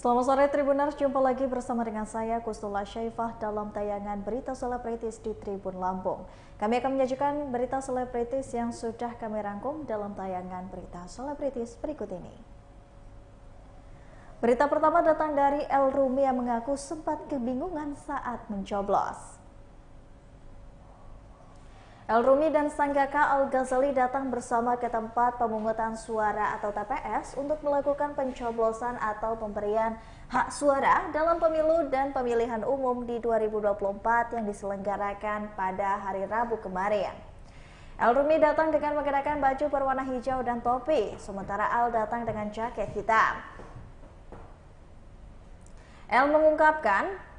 Selamat sore Tribuners, jumpa lagi bersama dengan saya Kustula Syaifah dalam tayangan Berita Selebritis di Tribun Lampung. Kami akan menyajikan berita selebritis yang sudah kami rangkum dalam tayangan Berita Selebritis berikut ini. Berita pertama datang dari El Rumi yang mengaku sempat kebingungan saat mencoblos. El Rumi dan sang kakak Al Ghazali datang bersama ke tempat pemungutan suara atau TPS untuk melakukan pencoblosan atau pemberian hak suara dalam pemilu dan pemilihan umum di 2024 yang diselenggarakan pada hari Rabu kemarin. El Rumi datang dengan mengenakan baju berwarna hijau dan topi, sementara Al datang dengan jaket hitam. El mengungkapkan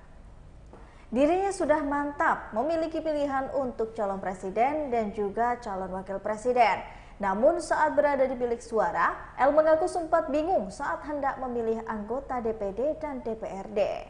dirinya sudah mantap memiliki pilihan untuk calon presiden dan juga calon wakil presiden. Namun saat berada di bilik suara, El mengaku sempat bingung saat hendak memilih anggota DPD dan DPRD.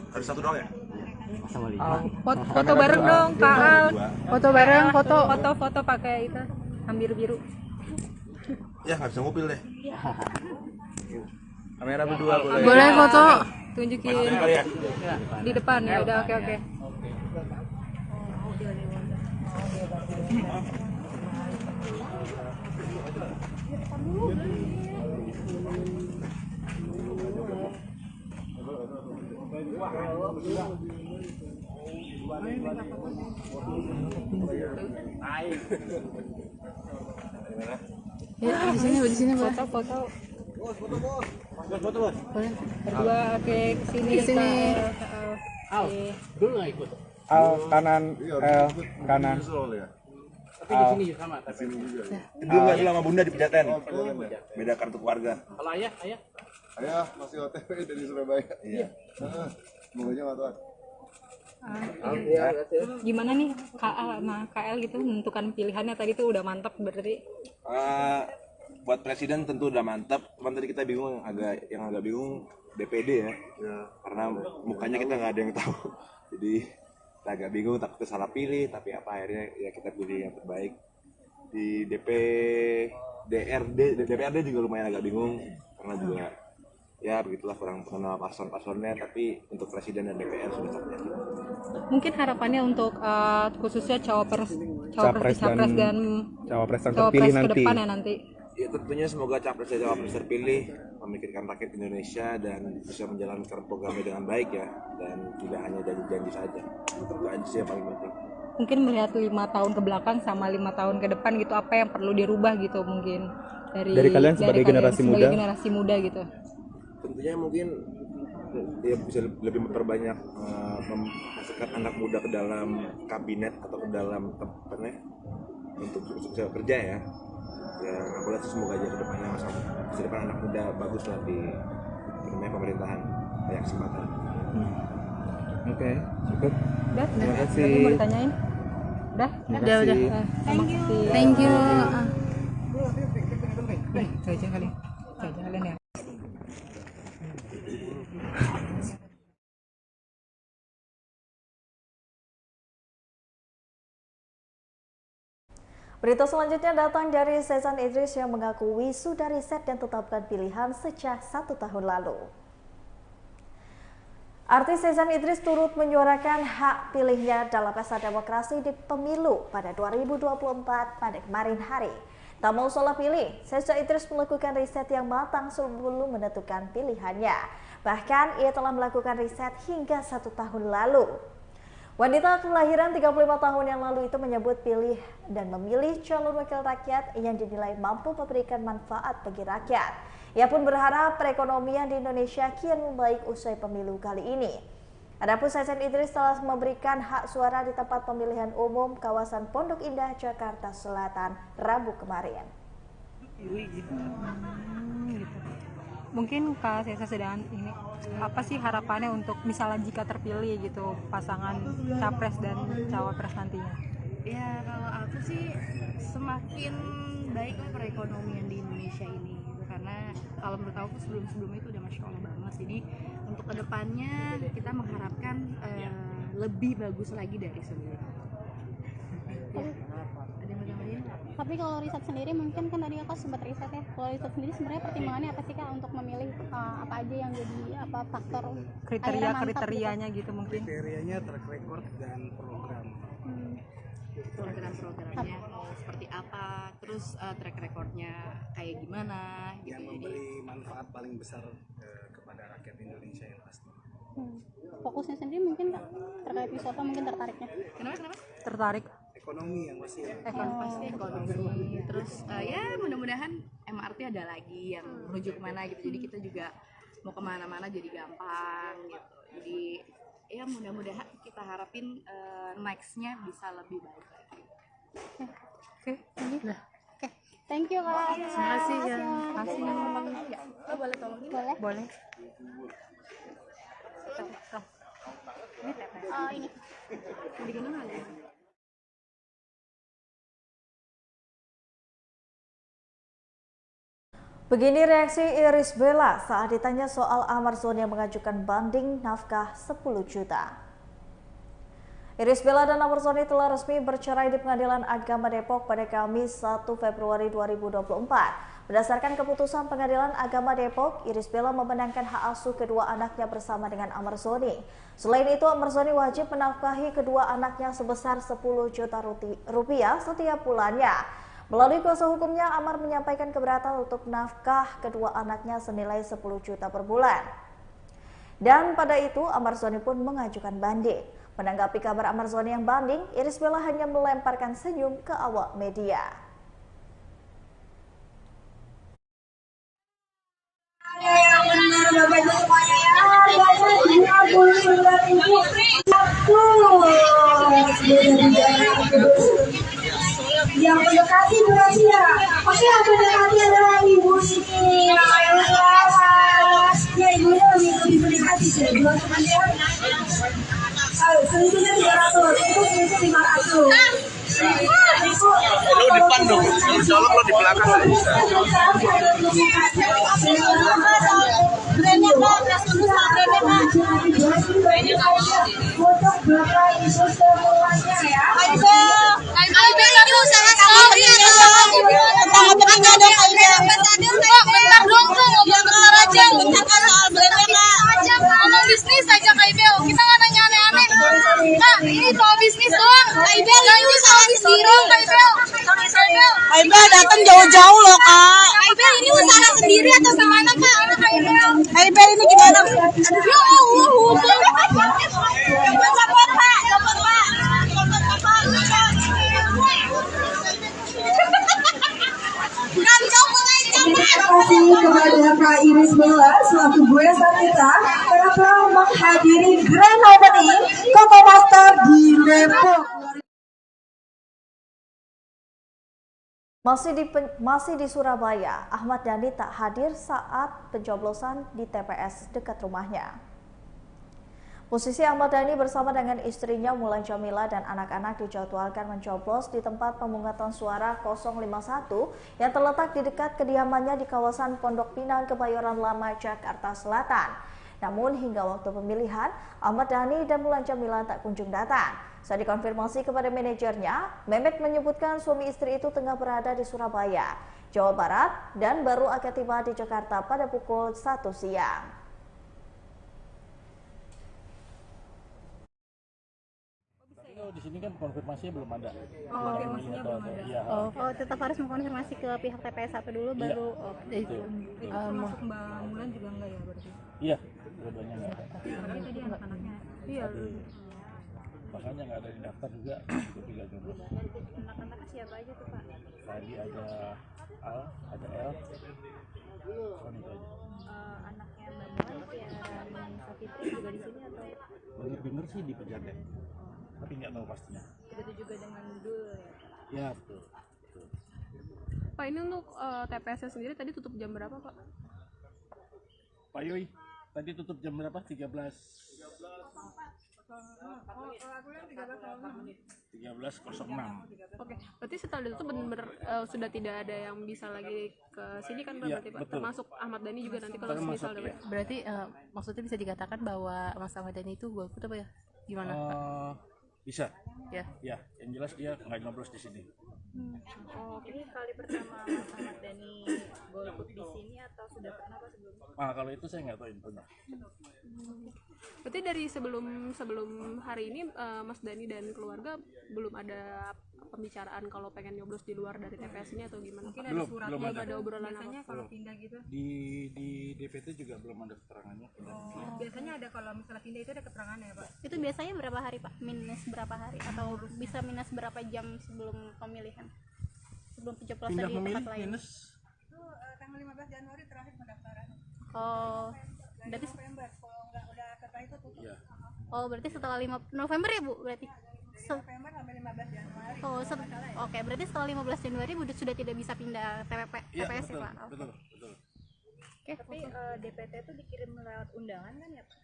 Harus satu doang ya? Foto bareng dong, Kak Al. Foto bareng, foto pakai itu, ambil biru. Ya nggak bisa ngupil deh. Kamera berdua boleh. Boleh foto. Tunjukin Kali ya? di depan ya. Udah oke. Ya, di sini foto. Boleh. Berdua ke sini. Al, dulu nggak ikut. Al kanan, L kanan. Tapi di sini sama. Tapi Dulu nggak sama Bunda di Pejaten. Beda kartu keluarga. kalau ayah? Ayah masih OTW dari Surabaya. Iya. Semoga nggak tahu. Gimana nih Kak Al sama KL gitu menentukan pilihannya tadi tuh udah mantap berarti. Buat presiden tentu udah mantap. Cuman tadi kita bingung, yang agak bingung DPD ya. Karena mukanya kita nggak ada yang tahu. Jadi kita agak bingung, takut salah pilih. Tapi apa akhirnya ya kita pilih yang terbaik. Di DPRD juga lumayan agak bingung karena juga ya begitulah, kurang mengenal paslon-paslonnya, tapi untuk presiden dan DPR sudah terjadi. Mungkin harapannya untuk khususnya cawapres dan cawapres yang terpilih nanti. ke depan ya nanti. Ya tentunya semoga capres dan cawapres terpilih memikirkan rakyat Indonesia dan bisa menjalankan programnya dengan baik ya, dan tidak hanya janji-janji saja. Itu aja sih yang paling penting. Mungkin melihat 5 tahun ke belakang sama 5 tahun ke depan gitu, apa yang perlu dirubah gitu mungkin Dari kalian sebagai generasi muda gitu. Tentunya mungkin ya bisa lebih memperbanyak memasukkan anak muda ke dalam kabinet atau ke dalam tempatnya untuk bisa kerja ya. Ya aku lihat semoga aja kedepannya masa depan anak muda bagus lah di pemerintahan, banyak kesempatan. Oke, cukup. Udah, Terima kasih. lagi mau ditanyain? Udah. Thank you. Itu aja kalian ya. Berita selanjutnya datang dari Sezan Idris yang mengaku wisuda riset dan tetapkan pilihan sejak 1 tahun lalu. Artis Sezan Idris turut menyuarakan hak pilihnya dalam pesta demokrasi di pemilu pada 2024 pada kemarin hari. Tak mau salah pilih, Sezan Idris melakukan riset yang matang sebelum menentukan pilihannya. Bahkan ia telah melakukan riset hingga 1 tahun lalu. Wanita kelahiran 35 tahun yang lalu itu menyebut pilih dan memilih calon wakil rakyat yang dinilai mampu memberikan manfaat bagi rakyat. Ia pun berharap perekonomian di Indonesia kian membaik usai pemilu kali ini. Adapun Sezan Idris telah memberikan hak suara di tempat pemilihan umum kawasan Pondok Indah, Jakarta Selatan, Rabu kemarin. Mungkin Kak Sesa sedang ini apa sih harapannya untuk misalnya jika terpilih gitu pasangan capres dan cawapres nantinya? Ya kalau aku sih semakin baiklah perekonomian di Indonesia ini gitu. Karena kalau menurut aku sebelum-sebelumnya itu udah Masya Allah banget. Jadi untuk kedepannya kita mengharapkan lebih bagus lagi dari sebelumnya. Ya. Ada yang mau tambahin? Tapi kalau riset sendiri mungkin kan tadi kakak sempat riset ya. Kalau riset sendiri sebenarnya pertimbangannya apa sih kak untuk memilih apa aja yang jadi faktor Kriterianya gitu mungkin. Kriterianya track record dan program. Program-programnya seperti apa, terus track recordnya kayak gimana gitu. Yang memberi manfaat paling besar kepada rakyat Indonesia yang pasti. Fokusnya sendiri mungkin kak terkait wisata mungkin tertariknya. Kenapa? Tertarik Ekonomi yang pasti. Pasti ekonomi. Terus ya mudah-mudahan MRT ada lagi yang menuju kemana gitu. Jadi kita juga mau kemana-mana jadi gampang gitu. Jadi ya mudah-mudahan kita harapin next-nya bisa lebih baik. Oke. Thank you kak. Terima kasih ya. Lo boleh tolongin? Boleh. Ini. Di mana lagi? Begini reaksi Irish Bella saat ditanya soal Ahmad Zoni yang mengajukan banding nafkah 10 juta. Irish Bella dan Ahmad Zoni telah resmi bercerai di Pengadilan Agama Depok pada Kamis 1 Februari 2024. Berdasarkan keputusan Pengadilan Agama Depok, Irish Bella memenangkan hak asuh kedua anaknya bersama dengan Ahmad Zoni. Selain itu, Ahmad Zoni wajib menafkahi kedua anaknya sebesar 10 juta rupiah setiap bulannya. Melalui kuasa hukumnya, Amar menyampaikan keberatan untuk nafkah kedua anaknya senilai 10 juta per bulan. Dan pada itu, Ahmad Zoni pun mengajukan banding. Menanggapi kabar Ahmad Zoni yang banding, Irish Bella hanya melemparkan senyum ke awak media. Yang mendekati durasinya. Oke, yang mendekati adalah Ibu Siti. Ya, ibunya lebih mendekati sih. Dua temannya. Selisihnya 300. Itu selisih 500. Lo di depan dong, kalau colok lo di belakang aja. Brandnya kak, brandnya kak. Untuk Bapak Ibu semuanya ya. Aibel ini usaha sendiri atau bentar dong Aibel. Bentar dong tuh ngobrol bentar aja. Bentar kan soal brandnya kak. Ngomong bisnis aja Kak Aibel. Kita nggak nanya aneh-aneh. Kak, ini soal bisnis doang. Aibel ini usaha sendiri Kak Aibel. Aibel datang jauh-jauh loh kak. Aibel ini usaha sendiri atau gimana kak? Aibel. Aibel ini gimana? Ya Allah, hubung. Lapor pak, lapor pak. Terima kasih kepada Kak Irish Bella selaku Bu Esa kita karena telah menghadiri Grand Opening Koko Master di Depok. Masih di Surabaya, Ahmad Dhani tak hadir saat pencoblosan di TPS dekat rumahnya. Posisi Ahmad Dhani bersama dengan istrinya Mulan Jamila dan anak-anak dijadwalkan mencoblos di tempat pemungutan suara 051 yang terletak di dekat kediamannya di kawasan Pondok Pinang, Kebayoran Lama, Jakarta Selatan. Namun hingga waktu pemilihan, Ahmad Dhani dan Mulan Jamila tak kunjung datang. Saat dikonfirmasi kepada manajernya, Mehmet menyebutkan suami istri itu tengah berada di Surabaya, Jawa Barat, dan baru akan tiba di Jakarta pada pukul 1 siang. di sini kan konfirmasinya belum ada. Konfirmasinya belum ada. Iya. Oh, tetap harus mengkonfirmasi ke pihak TPS 1 dulu baru Itu termasuk Mbak Mulan juga enggak ya berarti? Iya, dua-duanya nggak ada. Karena tadi anak-anaknya. Iya. Makanya nggak ada di daftar juga untuk 3 jomblos. anak-anaknya siapa aja tuh Pak? Tadi ada Al, ada El, cuma itu aja. Anaknya Mbak Mulan dan Safitri juga di sini atau? Dengar sih di Pejaten, tapi nggak tahu pastinya. Begitu juga dengan Dul ya? Ya betul. Pak, ini untuk TPS sendiri tadi tutup jam berapa Pak? Pak Yoi, tadi tutup jam berapa? 13.06. Oke, berarti setelah ditutup benar-benar sudah tidak ada yang bisa lagi ke sini kan Iya, berarti Pak? betul. Termasuk Ahmad Dhani juga nanti kalau misal Termasuk, ada. Berarti maksudnya bisa dikatakan bahwa Mas Ahmad Dhani itu golput apa ya? Gimana Pak? Bisa. Ya. Ya, yang jelas dia nggak nyoblos di sini. Oh, ini kali pertama Mas Ahmad Dhani golput di sini atau sudah pernah Pak sebelumnya? Kalau itu saya nggak tahu infonya. Berarti dari sebelum hari ini Mas Dhani dan keluarga belum ada pembicaraan kalau pengen nyoblos di luar dari TPS ini atau gimana? Mungkin ada surat, belum ada obrolan biasanya kalau pindah gitu. Di DPT juga belum ada keterangannya. Biasanya ada kalau misalnya pindah itu ada keterangannya ya Pak? Itu biasanya berapa hari Pak? Minus berapa hari atau bisa minus berapa jam sebelum pemilihan? Sebelum pencoblosan Pindah di tempat pemilih lain? minus Tanggal 15 Januari terakhir pendaftaran. Oh, berarti November kalau nggak udah setelah itu tutup. ya. Oh, berarti setelah 5 November ya Bu? Berarti November sampai 15 Januari. Oh, oke, berarti setelah 15 Januari sudah tidak bisa pindah TPS Iya, ya betul, Pak? betul. Oke. Tapi DPT itu dikirim lewat undangan kan ya Pak?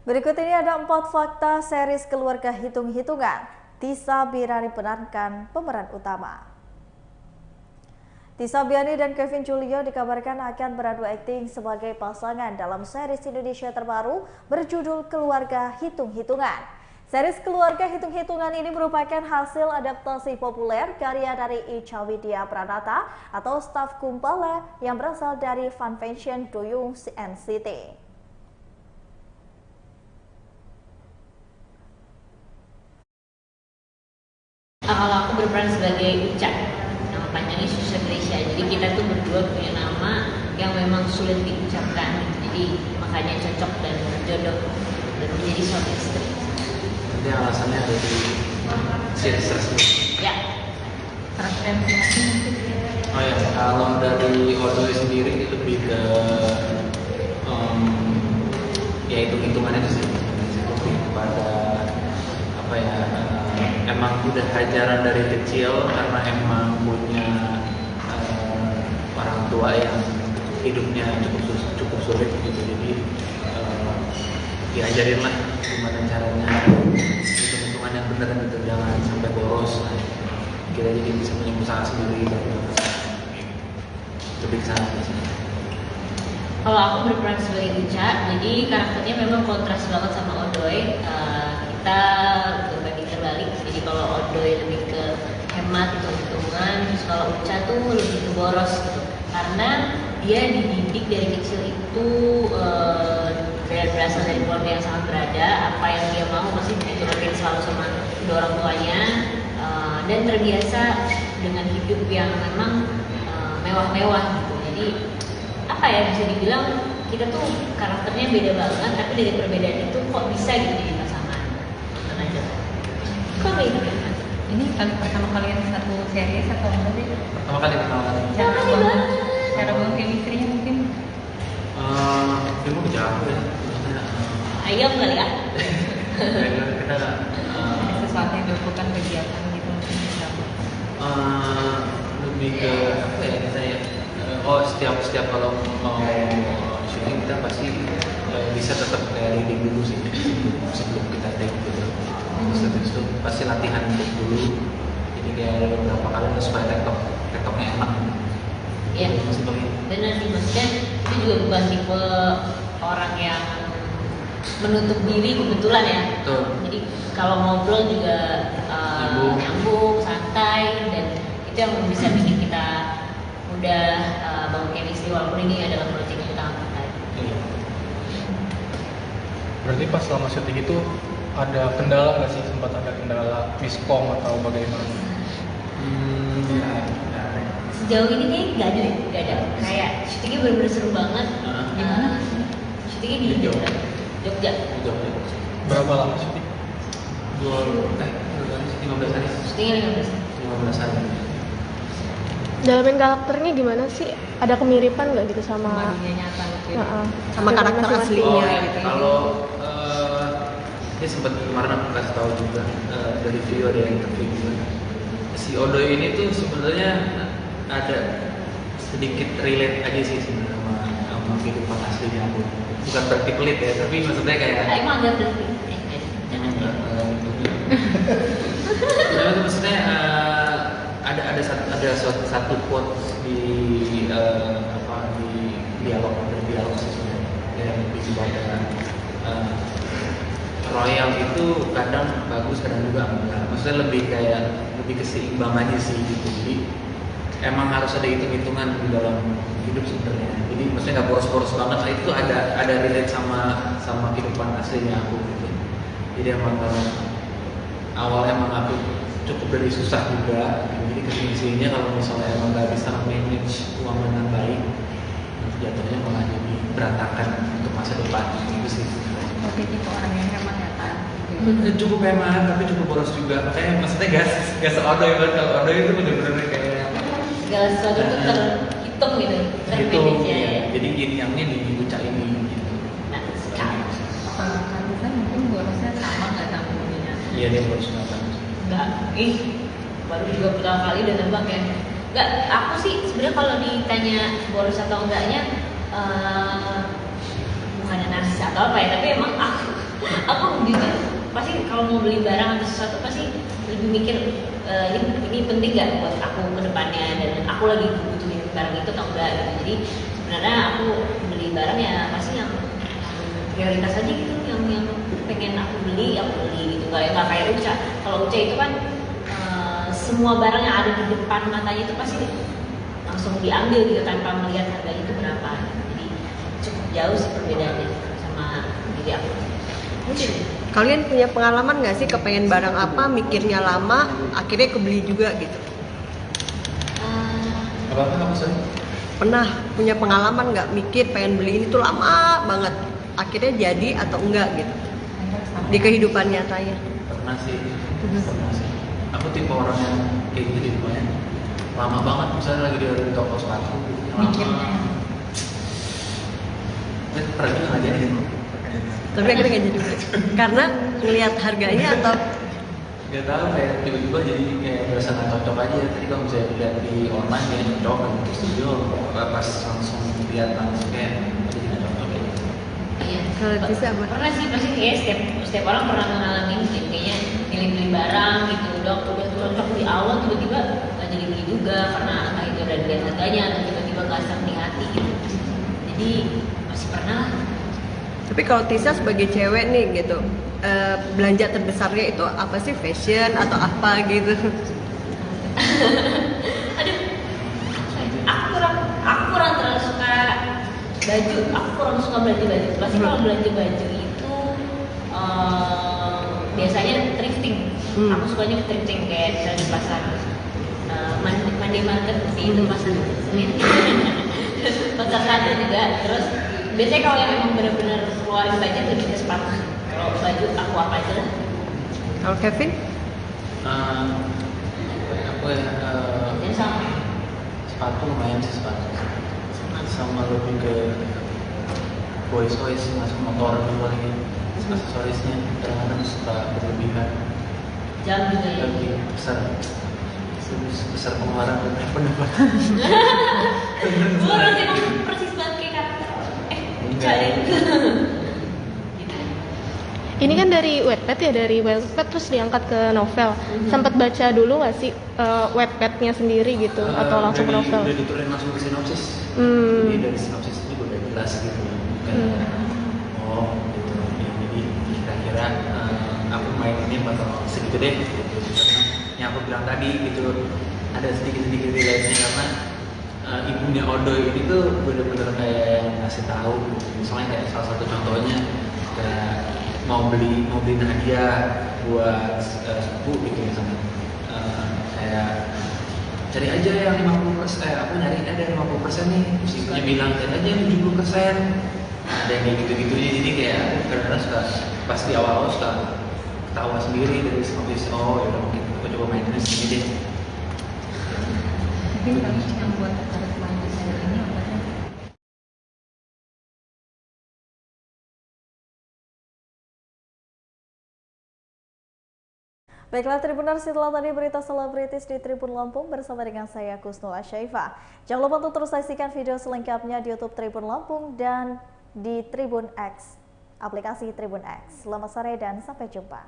Berikut ini ada 4 fakta series keluarga hitung-hitungan. Tisa Birani perankan pemeran utama. Tisa Biani dan Kevin Julio dikabarkan akan beradu akting sebagai pasangan dalam series Indonesia terbaru berjudul Keluarga Hitung-Hitungan. Series Keluarga Hitung-Hitungan ini merupakan hasil adaptasi populer karya dari Ica Widya Pranata atau staf Kumpala yang berasal dari fanfiction Duyung NCT. Kalau aku berperan sebagai Uca, nama panjangnya Susa Gracia. Jadi kita tuh berdua punya nama yang memang sulit diucapkan, jadi makanya cocok dan berjodoh dan menjadi suami istri. Jadi alasannya ada di series tersebut. Ya. Preferensi Oh ya, kalau dari Odoy sendiri itu lebih ke ya hitung-hitungannya itu sih lebih kepada apa ya, emang udah ajaran dari kecil karena emang punya orang tua yang hidupnya cukup sulit gitu, jadi diajarin lah gimana caranya hitung-hitungan yang benar gitu, jangan sampai boros. Kita jadi bisa punya usaha sendiri lebih ke sana sih. Kalau aku berperan sebagai Uca, jadi karakternya memang kontras banget sama Odoy. Kita berbanding terbalik. Jadi kalau Odoy lebih ke hemat, hitung-hitungan, terus kalau Uca tuh lebih ke boros gitu. Karena dia dididik dari kecil itu berasal dari keluarga yang sangat berada. Apa yang dia mau pasti diturutin selalu sama kedua orang tuanya, dan terbiasa dengan hidup yang memang mewah-mewah gitu. Jadi apa ya, bisa dibilang kita tuh karakternya beda banget, tapi dari perbedaan itu kok bisa gitu jadi pasangan. Nonton aja. Kok gitu ya? Ini kali pertama kalian satu series atau apa sih? Pertama kali. Cara bangun chemistry-nya mungkin? Ilmu jauh ya. Ayam kali ya? Kita Sesuatu yang dilakukan kegiatan gitu mungkin bisa. Lebih ke apa ya kita ya? Setiap kalau mau syuting kita pasti bisa tetap kayak reading dulu sih sebelum kita take gitu. Terus itu pasti latihan dulu. Jadi kayak ada beberapa kali supaya tektoknya enak. Iya. Benar sih, maksudnya itu juga bukan tipe orang yang menutup diri kebetulan ya. Betul. Jadi kalau ngobrol juga nyambung, santai, dan itu yang bisa bikin kita mudah bangun chemistry walaupun ini adalah proyek yang utama kita. Berarti pas selama syuting itu ada kendala nggak sih? Sempat ada kendala miskom atau bagaimana? Sejauh ini kayaknya nggak ada. Kayak syutingnya benar-benar seru banget. Syutingnya di Jogja. Berapa lama syuting? 15 hari. Syutingnya 15 hari. Dalamin karakternya gimana sih? Ada kemiripan nggak gitu sama sama karakter aslinya gitu? Kalau ini sempat kemarin aku kasih tahu juga dari video ada yang interview juga. Si Odoy ini tuh sebenarnya ada sedikit relate aja sih sebenarnya sama kehidupan aslinya aku. Bukan berarti pelit ya, tapi maksudnya kayak emang agak berarti. Nah, maksudnya ada satu quote di di dialog sih sebenarnya yang lebih kepada royal itu kadang bagus kadang juga enggak. Maksudnya lebih keseimbangan aja sih gitu. Jadi emang harus ada hitung-hitungan di dalam hidup sebenarnya. Jadi maksudnya nggak boros-boros banget. Itu ada relate sama kehidupan aslinya aku gitu. Jadi emang awalnya emang aku cukup dari susah juga. Jadi kesini-sininya kalau misalnya emang nggak bisa manage uang dengan baik, jatuhnya malah jadi berantakan untuk masa depan itu sih. Oke, tipe orang yang hemat ya kan? Cukup hemat tapi cukup boros juga. Makanya maksudnya gas Odoy banget. Kalau Odoy itu bener-bener kayak segala sesuatu itu terhitung gitu, termanage ya. Jadi yin-yangnya di Uca ini gitu. Nah, sekarang kan mungkin borosnya sama nggak sama mobilnya? Iya, dia boros nggak. Enggak, baru juga pertama kali udah nembak ya. Enggak, aku sih sebenarnya kalau ditanya boros atau enggaknya bukannya narsis atau apa ya, tapi emang aku jujur pasti kalau mau beli barang atau sesuatu pasti lebih mikir ini penting nggak buat aku ke depannya dan aku lagi butuhin barang itu atau enggak gitu. Jadi sebenarnya aku beli barang ya pasti yang prioritas aja gitu, yang pengen aku beli gitu. Nggak kayak Uca. Kalau Uca itu kan semua barang yang ada di depan matanya itu pasti langsung diambil gitu tanpa melihat harganya itu berapa. Jadi cukup jauh sih perbedaannya sama diri aku. Kalian punya pengalaman nggak sih kepengen barang apa, mikirnya lama, akhirnya kebeli juga gitu? Apa sih? Pernah punya pengalaman nggak mikir pengen beli ini tuh lama banget, akhirnya jadi atau enggak gitu di kehidupan nyatanya? Pernah sih. Aku tipe orang yang kayak gitu dimana lama banget misalnya lagi di toko sepatu mikirnya. Pernah juga nggak jadi. Tapi akhirnya nggak jadi karena ngelihat harganya atau nggak tahu, kayak tiba-tiba jadi kayak berasa nggak cocok aja. Tadi kalau misalnya lihat di online ya cocok, di studio pas langsung lihat langsung kayak jadi nggak cocok ya. Iya. Kalau bisa apa? Pernah sih, pasti kayak setiap orang pernah ngalamin gitu, kayaknya milih-milih barang gitu udah cocok di awal tiba-tiba nggak jadi beli juga karena entah itu udah dilihat harganya atau tiba-tiba nggak asam di hati gitu. Jadi masih pernah. Tapi kalau Tisa sebagai cewek nih gitu, belanja terbesarnya itu apa sih, fashion atau apa gitu? Aduh, aku kurang terlalu suka baju. Aku kurang suka belanja baju. Pasti kalau belanja baju itu biasanya thrifting. Aku sukanya thrifting kayak misalnya di pasar Monday Market sih, itu pasar Senin. Pasar Satu juga. Terus biasanya kalau yang emang benar-benar keluarin budget lebih ke sepatu. Kalau baju aku apa aja lah. Kalau Kevin? Aku ya sama sepatu lumayan sih, sepatu sama lebih ke boys masuk motor juga lagi, aksesorisnya kadang-kadang suka berlebihan. Jam juga ya? Lebih besar pengeluaran dan pendapatan. Gue berarti emang persis banget kayak karakter. Cari. Ini kan dari Wattpad ya, dari Wattpad terus diangkat ke novel. Sempat baca dulu nggak sih Wattpad-nya sendiri gitu, atau langsung ke novel? Udah ditulis langsung ke sinopsis. Jadi dari sinopsis itu udah jelas gitu. Gitu. Jadi kira-kira aku main ini bakal segitu deh. Karena yang aku bilang tadi gitu, ada sedikit relasi karena ibunya Odoy ini tuh bener-bener kayak ngasih tahu. Misalnya kayak salah satu contohnya, kita mau beli hadiah buat sepupu gitu ya sama saya cari aja yang 50%, aku nyari ada yang 50% nih, musiknya bilang cari aja yang 70%, ada yang kayak gitu-gitu, jadi kayak kadang-kadang suka pas di awal-awal suka ketawa sendiri dari habis oh ya udah mungkin aku coba main di sini deh. Mungkin yang buat tertarik main di sana ini apa sih? Baiklah Tribuners, setelah tadi berita selebritis di Tribun Lampung bersama dengan saya Kusnul Asyaifah. Jangan lupa untuk terus saksikan video selengkapnya di YouTube Tribun Lampung dan di Tribun X, aplikasi Tribun X. Selamat sore dan sampai jumpa.